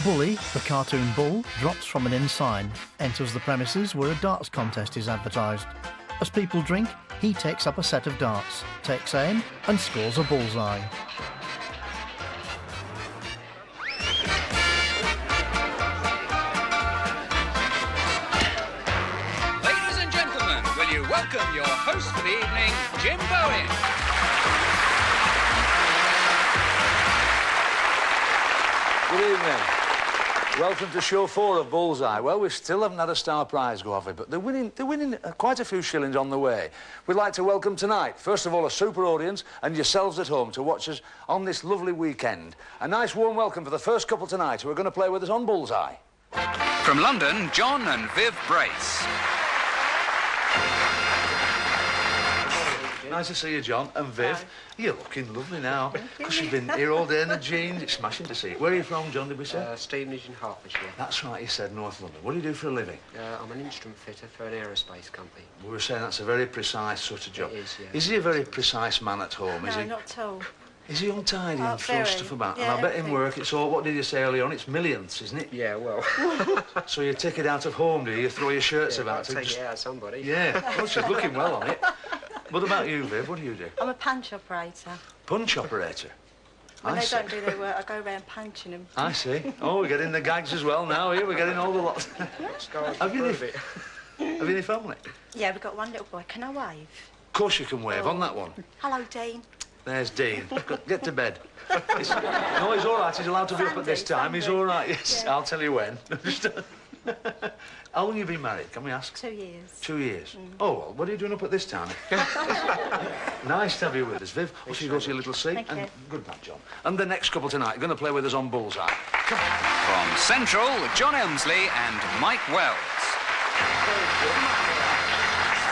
Bully, the cartoon bull, drops from an inn sign, enters the premises where a darts contest is advertised. As people drink, he takes up a set of darts, takes aim and scores a bullseye. Ladies and gentlemen, will you welcome your host for the evening, Jim Bowen. Good evening. Welcome to show 4 of Bullseye. Well, we still haven't had a star prize go off it, but they're winning quite a few shillings on the way. We'd like to welcome tonight, first of all, a super audience and yourselves at home to watch us on this lovely weekend. A nice warm welcome for the first couple tonight who are going to play with us on Bullseye. From London, John and Viv Brace. Nice to see you, John. And Viv, you're looking lovely now. Because you've been here all day in the jeans. It's smashing to see you. Where are you from, John, did we say? Stevenage in Hertfordshire. That's right, you said North London. What do you do for a living? I'm an instrument fitter for an aerospace company. We were saying that's a very precise sort of job. It is, yeah. Is he a very precise man at home, is he? No, not at all. Is he untidy and throws very. stuff about? Yeah, and I bet in everything. work it's all, what did you say earlier on? It's millionths, isn't it? Yeah, well... So you take it out of home, do you? You throw your shirts yeah, about I'll to take it out of somebody. Yeah, well, she's looking well on it. What about you, Viv? What do you do? I'm a punch operator. Punch operator? When I they see. don't do their work, I go around punching them. I see. Oh, we're getting the gags as well now, here. We're getting all the lots. Have you any family? Yeah, we've got one little boy. Can I wave? Of course you can wave on that one. Hello, Dean. There's Dean. Get to bed. No, he's all right. He's allowed to be up at this time. He's all right, yes. Yeah. I'll tell you when. How long have you been married, can we ask? 2 years. 2 years? Oh, well, what are you doing up at this time? Nice to have you with us, Viv. Off you go to your little seat. Thank you. Good night, John. And the next couple tonight are going to play with us on Bullseye. Come on. From Central, John Elmsley and Mike Wells.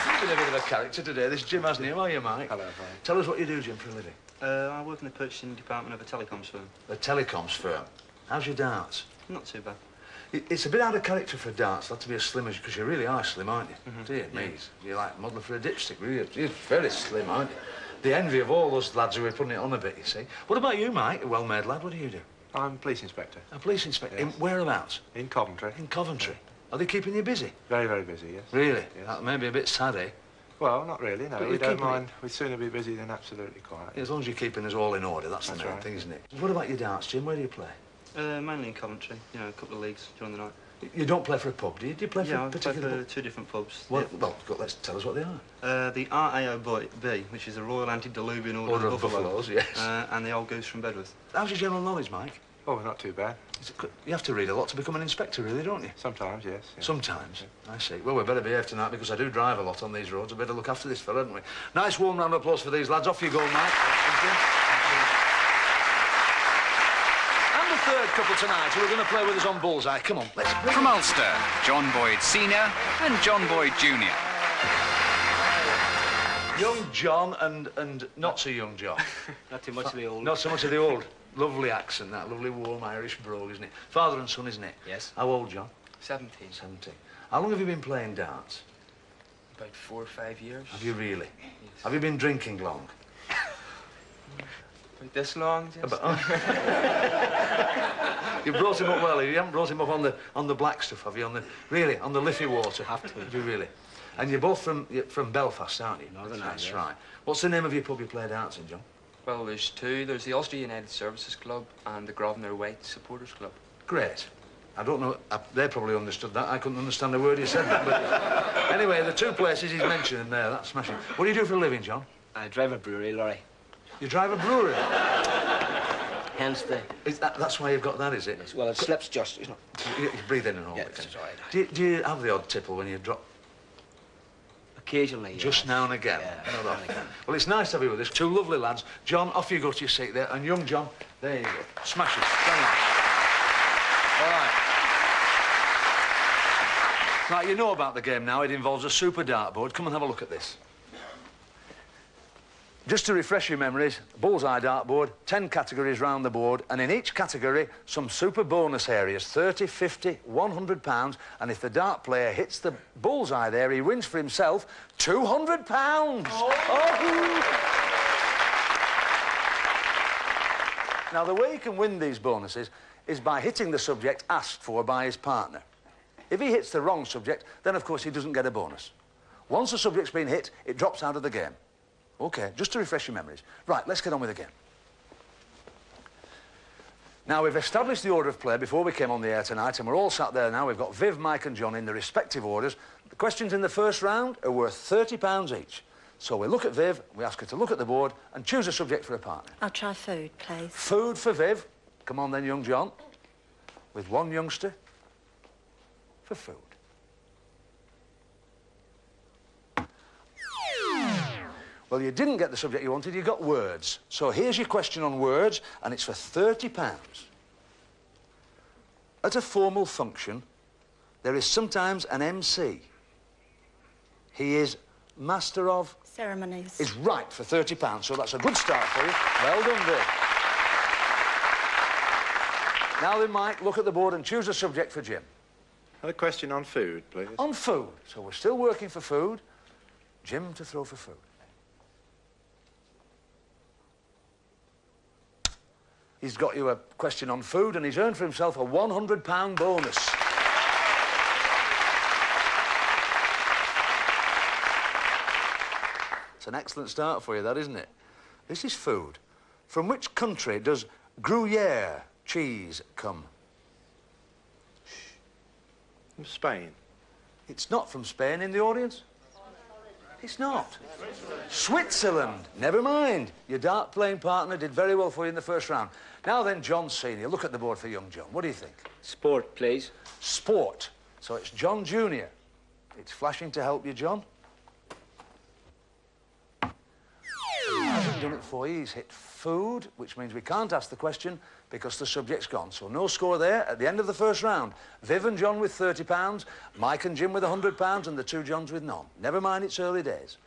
You've been a bit of a character today, this Jim, hasn't he? How are you, Mike? Hello, hi. Tell us what you do, Jim, for a living. I work in the purchasing department of a telecoms firm. A telecoms firm. How's your darts? Not too bad. It's a bit out of character for darts, not to be as slim as you, because you really are slim, aren't you? Dear me, Yeah. you're like modelling for a dipstick, really. You're very slim, aren't you? The envy of all those lads who are putting it on a bit, you see. What about you, Mike, a well-made lad? What do you do? I'm police inspector. A police inspector. Yes. In whereabouts? In Coventry. In Coventry. Are they keeping you busy? Very, very busy, yes. Really? Yes. That may be a bit sad, eh? Well, not really, no. But We you're don't keeping mind. We'd sooner be busy than absolutely quiet. As long as you're keeping us all in order, that's the That's main right. thing, isn't it? What about your darts, Jim? Where do you play? Mainly in Coventry, you know, a couple of leagues during the night. You don't play for a pub, do you? Do you play for Yeah, a I play particular for 2 different pubs. Well, let's tell us what they are. The RAOB, which is the Royal Antediluvian Order of Buffaloes, yes. And the Old Goose from Bedworth. How's your general knowledge, Mike? Oh, not too bad. You have to read a lot to become an inspector, really, don't you? Sometimes, yes. Yeah. Sometimes. I see. Well, we better behave tonight because I do drive a lot on these roads. I better look after this fella, haven't we? Nice warm round of applause for these lads. Off you go, Mike. And the third couple tonight who are going to play with us on Bullseye. Come on, let's... From Ulster, John Boyd Sr. and John Boyd Jr. Young John and not so young John. Not too much of the old. Not so much of the old. Lovely accent, that lovely warm Irish brogue, isn't it? Father and son, isn't it? Yes. How old, John? 17. 17. How long have you been playing darts? About 4 or 5 years. Have you really? Yes. Have you been drinking long? About this long, just. You brought him up well. You haven't brought him up on the black stuff, have you? On the Liffey water. Have to. Have you really? And you're both from Belfast, aren't you? Northern That's Ireland, right. What's the name of your pub you play darts in, John? Well, there's 2. There's the Ulster United Services Club and the Grosvenor White Supporters Club. Great. I don't know, they probably understood that. I couldn't understand a word you said that, but... Anyway, the 2 places he's mentioned there, that's smashing. What do you do for a living, John? I drive a brewery lorry. You drive a brewery? Hence the... That's why you've got that, is it? Well, it slips just, you know. You breathe in and all Yeah, that. it's all right. Do you have the odd tipple when you drop? Occasionally, Just yes. now and again. Yeah, No, now and again. Well, it's nice to have you with us. 2 lovely lads. John, off you go to your seat there. And young John, there you go. Smash it. Very nice. All right. Right, you know about the game now. It involves a super dartboard. Come and have a look at this. Just to refresh your memories, Bullseye dartboard, 10 categories round the board, and in each category, some super bonus areas, 30, 50, £100, and if the dart player hits the bullseye there, he wins for himself £200. Oh. Now, the way you can win these bonuses is by hitting the subject asked for by his partner. If he hits the wrong subject, then of course he doesn't get a bonus. Once the subject's been hit, it drops out of the game. OK, just to refresh your memories. Right, let's get on with the game. Now, we've established the order of play before we came on the air tonight, and we're all sat there now. We've got Viv, Mike and John in the respective orders. The questions in the first round are worth £30 each. So we look at Viv, we ask her to look at the board and choose a subject for a partner. I'll try food, please. Food for Viv. Come on then, young John. With one youngster for food. Well, you didn't get the subject you wanted, you got words. So here's your question on words, and it's for £30. At a formal function, there is sometimes an MC. He is Master of... Ceremonies. Is right for £30, so that's a good start for you. Well done, Viv. Now then, Mike, look at the board and choose a subject for Jim. Another question on food, please. On food. So we're still working for food. Jim to throw for food. He's got you a question on food, and he's earned for himself a £100 bonus. It's an excellent start for you, that, isn't it? This is food. From which country does Gruyere cheese come? From Spain. It's not from Spain in the audience. It's not. Switzerland. Never mind. Your dart-playing partner did very well for you in the first round. Now then, John Senior, look at the board for young John. What do you think? Sport, please. Sport. So it's John Junior. It's flashing to help you, John. He hasn't done it for you. He's hit food, which means we can't ask the question because the subject's gone. So no score there. At the end of the first round, Viv and John with £30, Mike and Jim with £100, and the two Johns with none. Never mind, it's early days.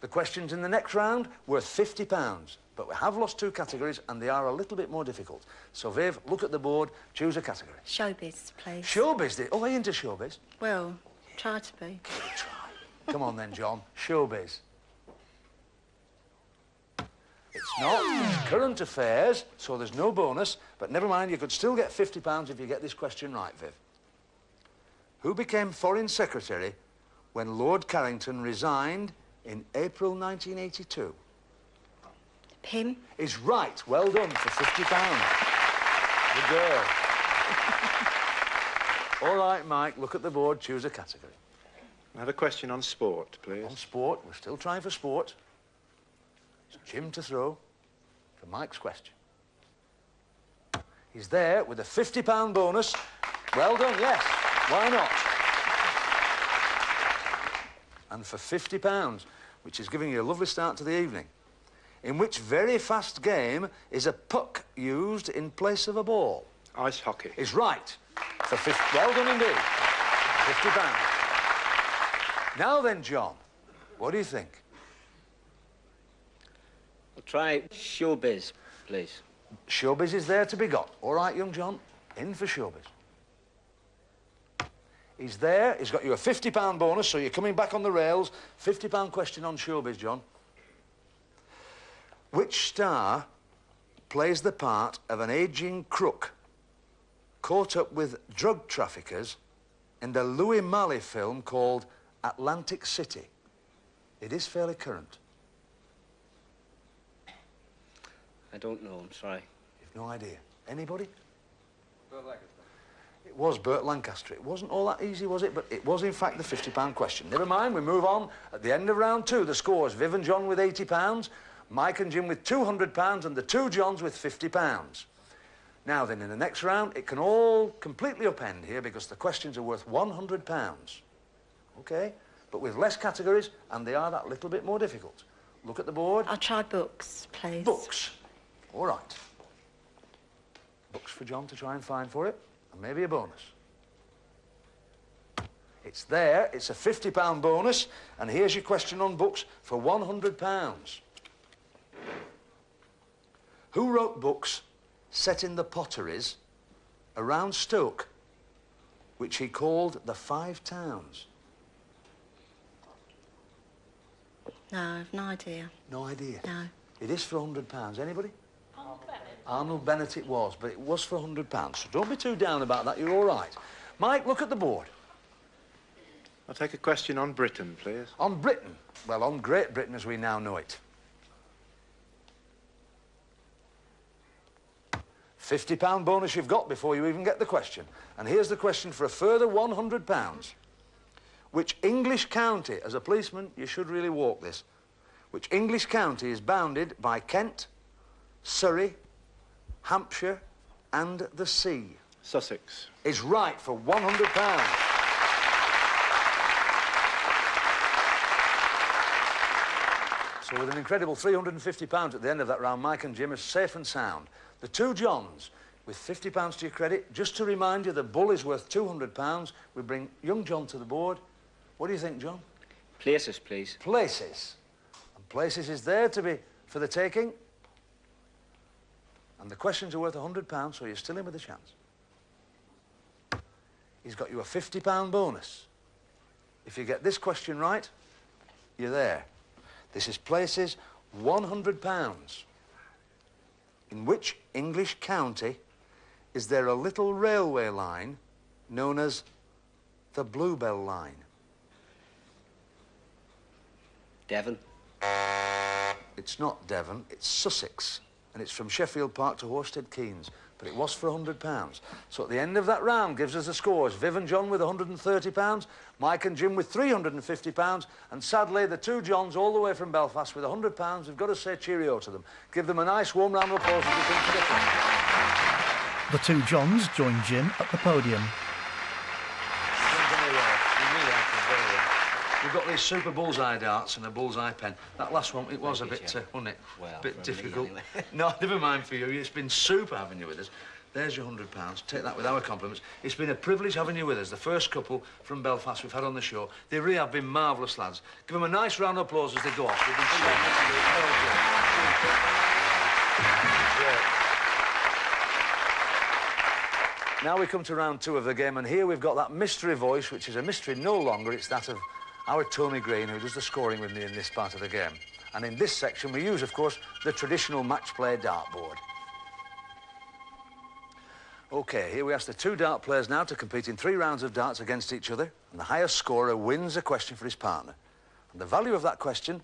The questions in the next round worth £50, but we have lost two categories and they are a little bit more difficult. So, Viv, look at the board, choose a category. Showbiz, please. Showbiz? Oh, are you into showbiz? Well, try to be. Give it a try. Come on then, John. Showbiz. It's not. It's current affairs, so there's no bonus, but never mind, you could still get £50 if you get this question right, Viv. Who became Foreign Secretary when Lord Carrington resigned in April 1982? Him. Is right. Well done for £50. Good girl. All right, Mike, look at the board, choose a category. Another question on sport, please. On sport, we're still trying for sport. It's Jim to throw for Mike's question. He's there with a £50 bonus. Well done, yes. Why not? And for £50, which is giving you a lovely start to the evening, in which very fast game is a puck used in place of a ball? Ice hockey. Is right. For 50. Well done indeed. £50. Now then, John, what do you think? I'll try showbiz, please. Showbiz is there to be got. All right, young John, in for showbiz. He's there. He's got you a £50 bonus, so you're coming back on the rails. £50 question on showbiz, John. Which star plays the part of an ageing crook caught up with drug traffickers in the Louis Malle film called Atlantic City? It is fairly current. I don't know, I'm sorry. You've no idea. Anybody? It was Burt Lancaster. It wasn't all that easy, was it? But it was, in fact, the £50 question. Never mind, we move on. At the end of round two, the scores, Viv and John with £80, Mike and Jim with £200, and the two Johns with £50. Now then, in the next round, it can all completely upend here because the questions are worth £100. OK? But with less categories, and they are that little bit more difficult. Look at the board. I'll try books, please. Books. All right. Books for John to try and find for it, and maybe a bonus. It's there. It's a £50 bonus, and here's your question on books for £100. Who wrote books set in the potteries around Stoke, which he called the Five Towns? No, I've no idea. No idea? No. It is for £100. Anybody? Arnold Bennett it was, but it was for £100. So don't be too down about that, you're all right. Mike, look at the board. I'll take a question on Britain, please. On Britain? Well, on Great Britain as we now know it. £50 bonus you've got before you even get the question. And here's the question for a further £100. Which English county, as a policeman, you should really walk this, which English county is bounded by Kent, Surrey, Hampshire and the sea? Sussex. Is right for £100. So with an incredible £350 at the end of that round, Mike and Jim are safe and sound. The two Johns, with £50 to your credit, just to remind you the bull is worth £200. We bring young John to the board. What do you think, John? Places, please. Places. And places is there to be for the taking. And the questions are worth £100, so you're still in with a chance. He's got you a £50 bonus. If you get this question right, you're there. This is places, £100. In which English county is there a little railway line known as the Bluebell Line? Devon. It's not Devon, it's Sussex. And it's from Sheffield Park to Horsted Keynes. But it was for £100. So at the end of that round gives us the scores. Viv and John with £130, Mike and Jim with £350, and sadly the two Johns all the way from Belfast with £100. We've got to say cheerio to them. Give them a nice warm round of applause as we come to the front. The two Johns join Jim at the podium. Very well. You really have done very well. We've got these super Bullseye darts and a Bullseye pen. That last one, it was a bit, wasn't it? Well, a bit for difficult. me, anyway. No, never mind for you. It's been super having you with us. There's your £100. Take that with our compliments. It's been a privilege having you with us. The first couple from Belfast we've had on the show. They really have been marvellous lads. Give them a nice round of applause as they go off. They've been super. Now we come to round two of the game, and here we've got that mystery voice, which is a mystery no longer. It's that of our Tony Green, who does the scoring with me in this part of the game. And in this section, we use, of course, the traditional match play dartboard. OK, here we ask the two dart players now to compete in 3 rounds of darts against each other, and the highest scorer wins a question for his partner. And the value of that question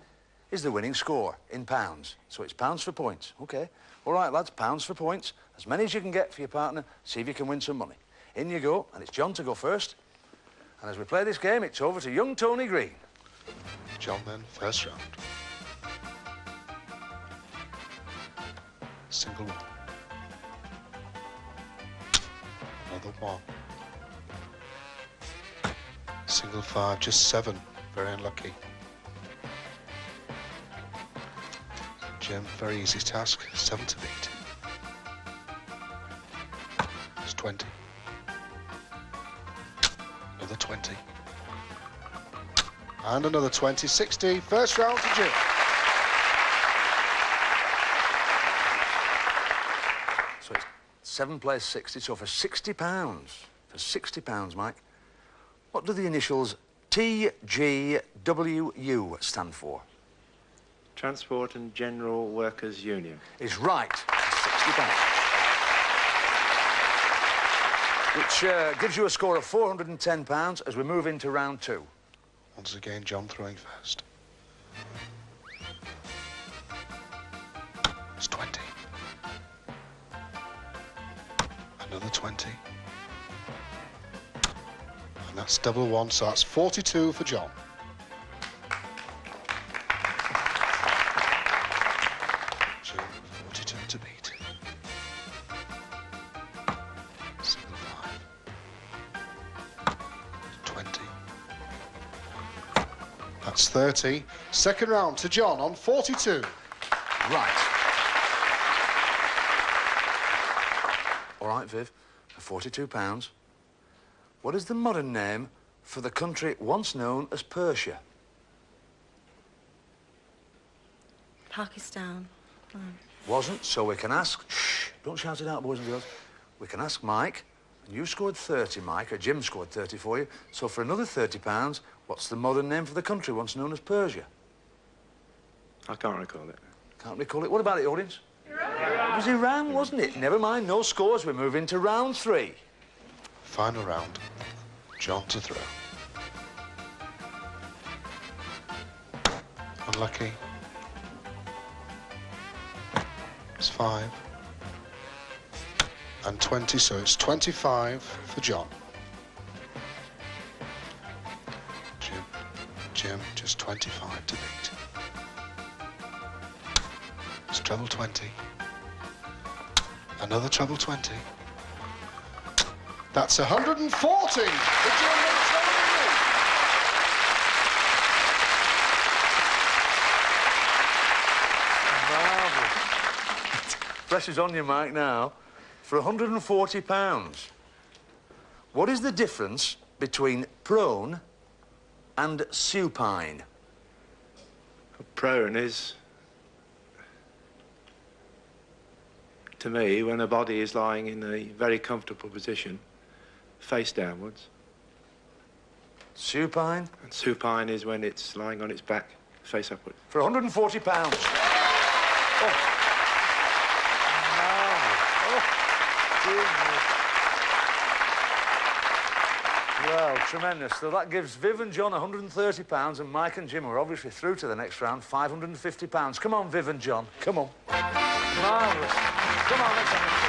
is the winning score in pounds. So it's pounds for points. OK. All right, lads, pounds for points. As many as you can get for your partner. See if you can win some money. In you go, and it's John to go first. And as we play this game, it's over to young Tony Green. John then, first round. Single one. Another one. Single 5, just 7. Very unlucky. Jim, very easy task. 7 to beat. It's 20. Another 20. And another 20. 60. First round to Jim. So it's 7 plays 60, so for £60. For £60, Mike. What do the initials TGWU stand for? Transport and General Workers Union. Is right. £60. Which gives you a score of £410 as we move into round 2. Once again, John throwing first. It's 20. Another 20. And that's double 1, so that's 42 for John. Jim, 42 to beat. Single 5. 20. That's 30. Second round to John on 42. Right. All right, Viv, for £42. What is the modern name for the country once known as Persia? Pakistan. Wasn't, so we can ask... Shh, don't shout it out, boys and girls. We can ask Mike, and you scored 30, Mike, or Jim scored 30 for you. So for another £30, what's the modern name for the country once known as Persia? I can't recall it. Can't recall it. What about it, audience? It was Iran, wasn't it? Never mind, no scores. We move into round 3. Final round. John to throw. Unlucky. It's 5. And 20, so it's 25 for John. Jim, just 25 to beat. It's treble 20. Another treble 20. That's 140 for Jim McTominay. Marvellous. Pressure's on you, Mike, now. For £140, what is the difference between prone and supine? Prone is, to me, when a body is lying in a very comfortable position, face downwards. Supine? And supine is when it's lying on its back, face upwards. For £140. Oh. Well, tremendous. So that gives Viv and John £130, and Mike and Jim are obviously through to the next round, £550. Come on, Viv and John. Come on. Marvellous. Come on, let's have a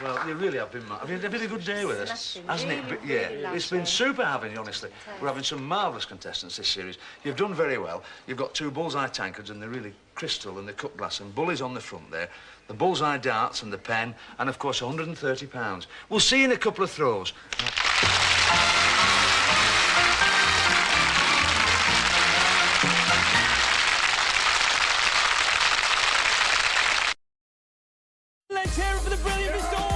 Well, you really have been, Have you had a good day with us, hasn't it? But, yeah, it's been super having you, honestly. We're having some marvellous contestants this series. You've done very well. You've got 2 Bullseye tankards, and they're really crystal, and the cut glass, and Bully's on the front there, the Bullseye darts and the pen, and, of course, £130. We'll see you in a couple of throws. Let's hear it for the brilliant Mr.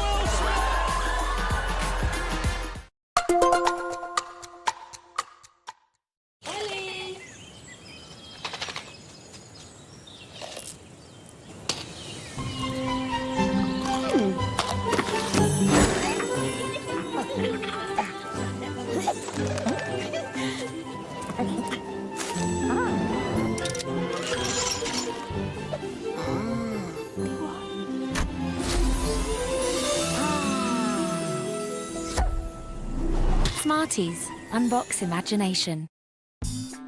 Smarties. Unbox imagination.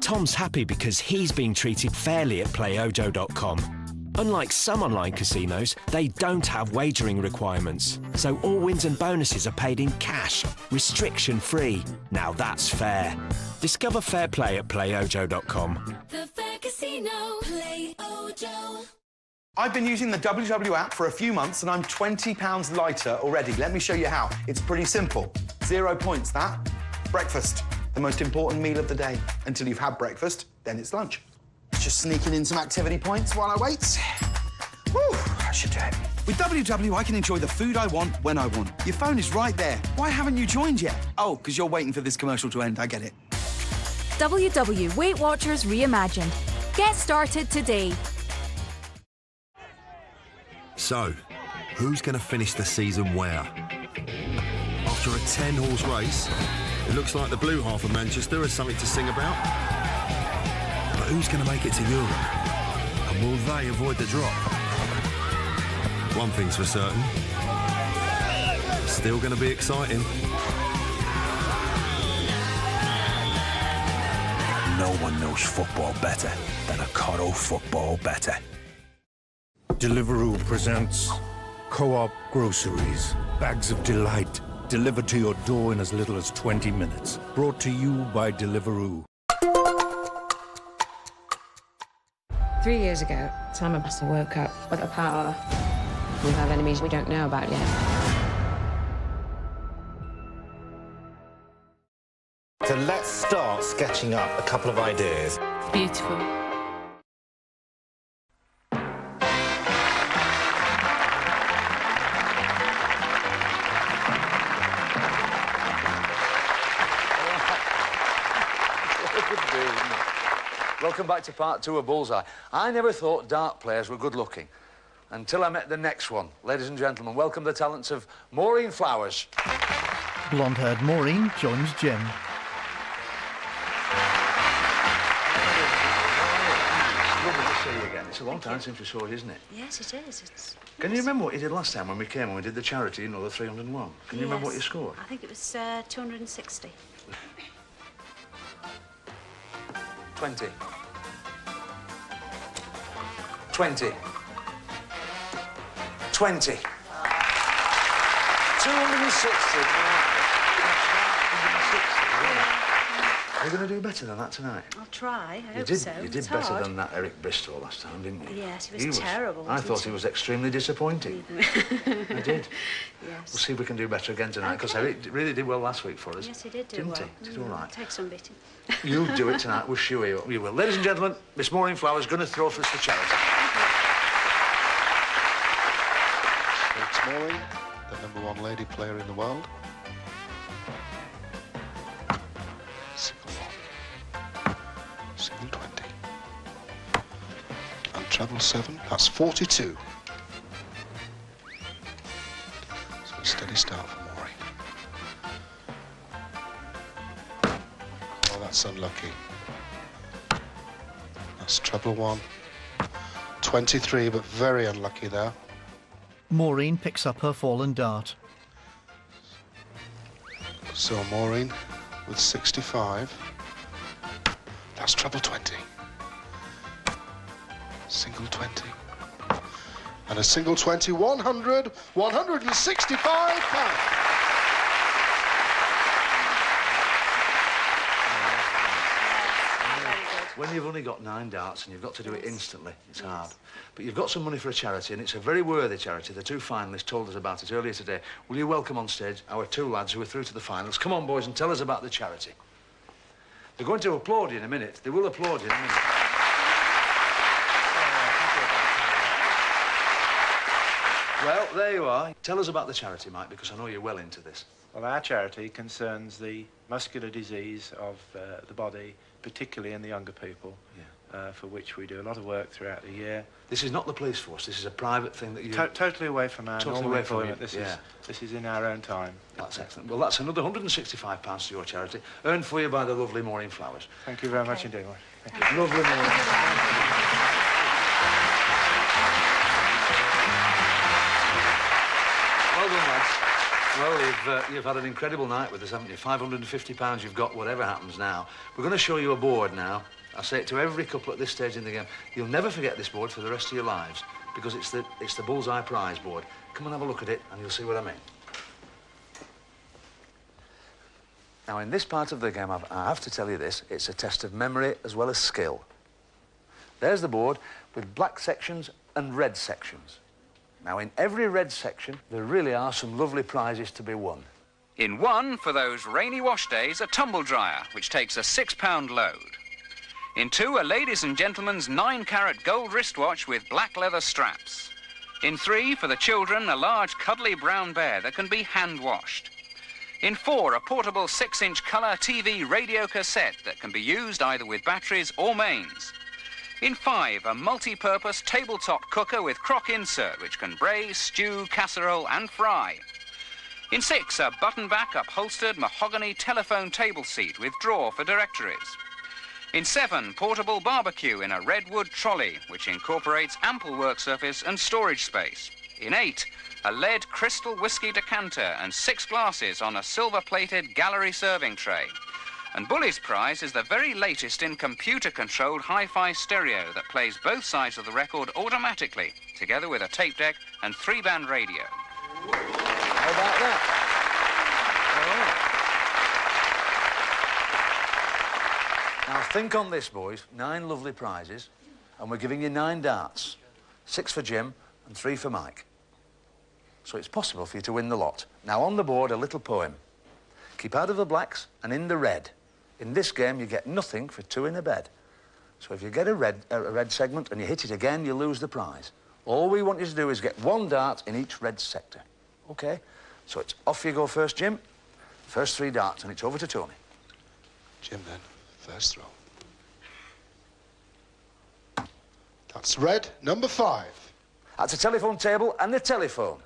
Tom's happy because he's being treated fairly at playojo.com. Unlike some online casinos, they don't have wagering requirements, so all wins and bonuses are paid in cash, restriction-free. Now that's fair. Discover fair play at playojo.com. The Fair Casino. Playojo. I've been using the WW app for a few months and I'm £20 lighter already. Let me show you how. It's pretty simple. 0 points, that. Breakfast, the most important meal of the day. Until you've had breakfast, then it's lunch. Just sneaking in some activity points while I wait. Woo, I should do it. With WW, I can enjoy the food I want when I want. Your phone is right there. Why haven't you joined yet? Oh, because you're waiting for this commercial to end. I get it. WW Weight Watchers Reimagined. Get started today. So, who's going to finish the season where? After a 10-horse race, it looks like the blue half of Manchester has something to sing about. But who's going to make it to Europe? And will they avoid the drop? One thing's for certain. Still going to be exciting. No one knows football better than a Cotto football better. Deliveroo presents Co-op Groceries. Bags of delight. Delivered to your door in as little as 20 minutes. Brought to you by Deliveroo. 3 years ago, some of us woke up with a power. We have enemies we don't know about yet. So let's start sketching up a couple of ideas. Beautiful. Welcome back to part 2 of Bullseye. I never thought dart players were good-looking until I met the next one. Ladies and gentlemen, welcome the talents of Maureen Flowers. Blonde-haired Maureen joins Jim. see you again. It's a long time since we saw you, isn't it? Yes, it is. It's... Can you remember what you did last time when we came and we did the charity, you know, the 301? Can you remember what you scored? I think it was 260. 20. 20. 20. 260. Are you going to do better than that tonight? I'll try. I hope did, so. You did It's better hard. than that Eric Bristol last time, didn't you? Yes, he was terrible. I thought he was extremely disappointing. I did. Yes. We'll see if we can do better again tonight, because Eric really did well last week for us. Yes, he did do Didn't well. he? Did all right. Take some beating. You'll do it tonight, we're sure you will. Ladies and gentlemen, Miss Maureen Flower's going to throw for us for charity. It's Maureen, the #1 lady player in the world. Single 1. Single 20. And treble 7, that's 42. So a steady start for Maureen. Oh, that's unlucky. That's treble 1. 23, but very unlucky there. Maureen picks up her fallen dart. So Maureen with 65. That's treble 20. Single 20. And a single 20, 100, 165 pounds. When you've only got 9 darts and you've got to do it instantly, it's hard. But you've got some money for a charity, and it's a very worthy charity. The 2 finalists told us about it earlier today. Will you welcome on stage our 2 lads who are through to the finals? Come on, boys, and tell us about the charity. They're going to applaud you in a minute. They will applaud you in a minute. Well, there you are. Tell us about the charity, Mike, because I know you're well into this. Well, our charity concerns the muscular disease of the body, particularly in the younger people, for which we do a lot of work throughout the year. This is not the police force. This is a private thing that you... Totally away from our normal employment. This is in our own time. That's excellent. Well, that's another £165 to your charity, earned for you by the lovely Maureen Flowers. Thank you very much indeed, Maureen. Thank you. Lovely Maureen. Well done, lads. Well, you've had an incredible night with us, haven't you? £550 you've got, whatever happens now. We're going to show you a board now. I say it to every couple at this stage in the game. You'll never forget this board for the rest of your lives, because it's the Bullseye prize board. Come and have a look at it, and you'll see what I mean. Now, in this part of the game, I have to tell you this, it's a test of memory as well as skill. There's the board with black sections and red sections. Now, in every red section, there really are some lovely prizes to be won. In 1, for those rainy wash days, a tumble dryer, which takes a £6 load. In 2, a ladies' and gentlemen's 9-carat gold wristwatch with black leather straps. In 3, for the children, a large cuddly brown bear that can be hand-washed. In 4, a portable 6-inch colour TV radio cassette that can be used either with batteries or mains. In 5, a multi-purpose tabletop cooker with crock insert which can braise, stew, casserole and fry. In 6, a button-back upholstered mahogany telephone table seat with drawer for directories. In 7, portable barbecue in a redwood trolley which incorporates ample work surface and storage space. In 8, a lead crystal whiskey decanter and 6 glasses on a silver-plated gallery serving tray. And Bully's prize is the very latest in computer-controlled hi-fi stereo that plays both sides of the record automatically, together with a tape deck and 3-band radio. How about that? All right. Now, think on this, boys. 9 lovely prizes, and we're giving you 9 darts. 6 for Jim and 3 for Mike. So it's possible for you to win the lot. Now, on the board, a little poem. Keep out of the blacks and in the red. In this game, you get nothing for 2 in a bed. So if you get a red segment and you hit it again, you lose the prize. All we want you to do is get 1 dart in each red sector. OK? So it's off you go first, Jim. First 3 darts, and it's over to Tony. Jim, then, first throw. That's red, number 5. That's a telephone table and a telephone.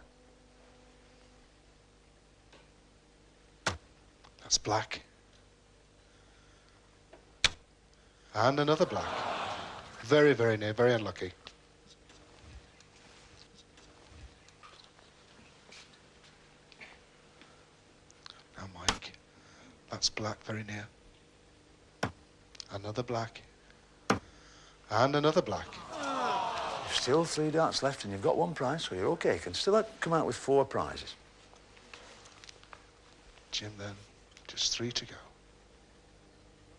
That's black. And another black. Very, very near, very unlucky. Now, Mike. That's black, very near. Another black. And another black. You've still 3 darts left and you've got 1 prize, so you're OK. You can still come out with 4 prizes. Jim, then, just 3 to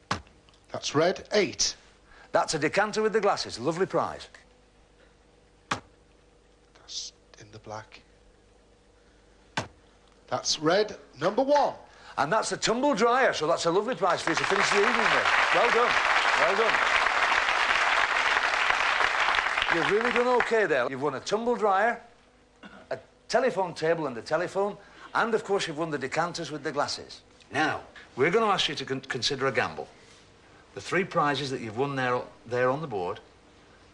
go. That's red, 8. That's a decanter with the glasses. Lovely prize. That's in the black. That's red, number 1. And that's a tumble dryer, so that's a lovely prize for you to finish the evening with. Well done. Well done. You've really done OK there. You've won a tumble dryer, a telephone table and a telephone, and, of course, you've won the decanters with the glasses. Now, we're going to ask you to consider a gamble. The 3 prizes that you've won there on the board,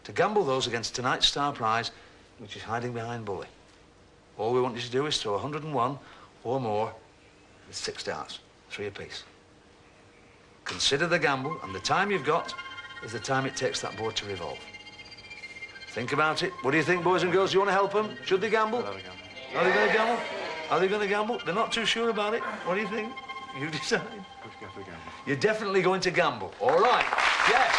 to gamble those against tonight's star prize, which is hiding behind Bully. All we want you to do is throw 101 or more with 6 darts, 3 apiece. Consider the gamble, and the time you've got is the time it takes that board to revolve. Think about it. What do you think, boys and girls? Do you want to help them? Should they gamble? Are they going to gamble? Are they going to gamble? They're not too sure about it. What do you think? You decide. You're definitely going to gamble. All right. Yes.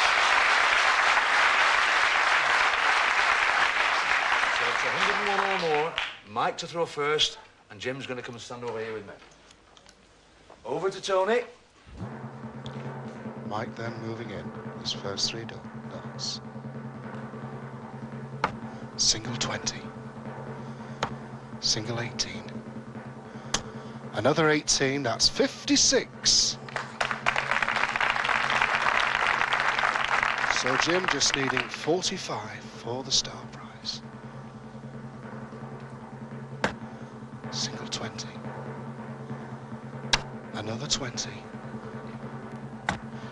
So it's 101 or more. Mike to throw first, and Jim's going to come and stand over here with me. Over to Tony. Mike then moving in. His first 3 darts. Single 20. Single 18. Another 18, that's 56. So Jim just needing 45 for the star prize. Single 20. Another 20.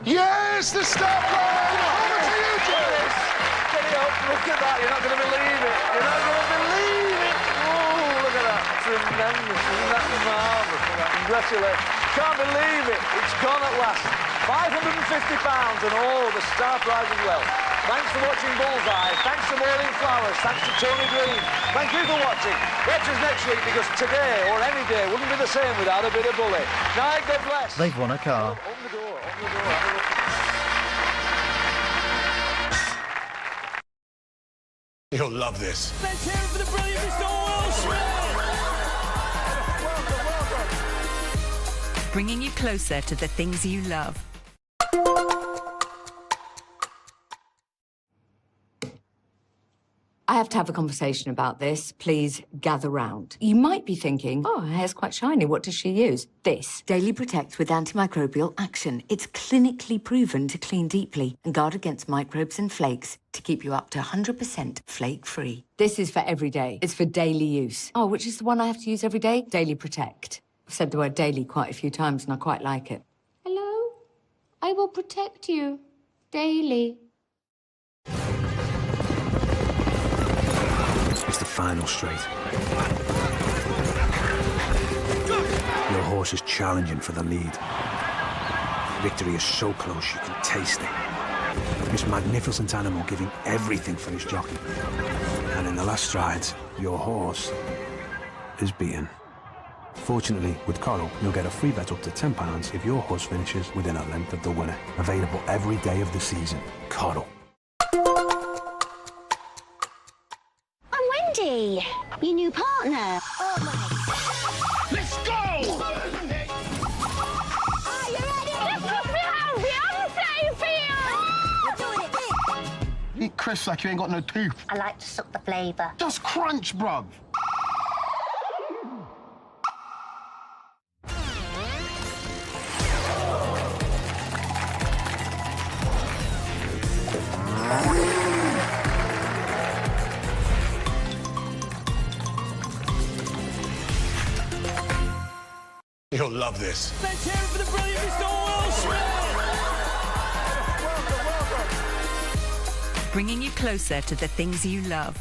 Yes, the star prize! Over to you, Jim! Get it up, look at that, you're not going to believe it. You're not going to believe it. Oh, look at that. Tremendous, isn't that marvellous? Congratulations. Can't believe it. It's gone at last. £550 and all the star prize as well. Thanks for watching Bullseye. Thanks to Morning Flowers. Thanks to Tony Green. Thank you for watching. Watch us next week, because today, or any day, wouldn't be the same without a bit of Bully. Night, God bless. They've won a car. Open the door, open the door. Have a look. You'll love this. Let's hear it for the brilliant Mr. Wilson. Bringing you closer to the things you love. I have to have a conversation about this. Please gather round. You might be thinking, oh, her hair's quite shiny. What does she use? This. Daily Protect with antimicrobial action. It's clinically proven to clean deeply and guard against microbes and flakes to keep you up to 100% flake-free. This is for every day. It's for daily use. Oh, which is the one I have to use every day? Daily Protect. I've said the word daily quite a few times and I quite like it. Hello? I will protect you. Daily. It's the final straight. Your horse is challenging for the lead. Victory is so close you can taste it. This magnificent animal giving everything for his jockey. And in the last strides, your horse is beaten. Fortunately, with Coral, you'll get a free bet up to £10 if your horse finishes within a length of the winner. Available every day of the season. Coral. Wendy, your new partner. Oh my. Let's go! Are you ready? Look up behind Beyonce for you! We're doing it. Eat crisps like you ain't got no teeth. I like to suck the flavour. Just crunch, bruv. You'll love this. Let's hear it for the brilliant Mr. Wilson. Bringing you closer to the things you love.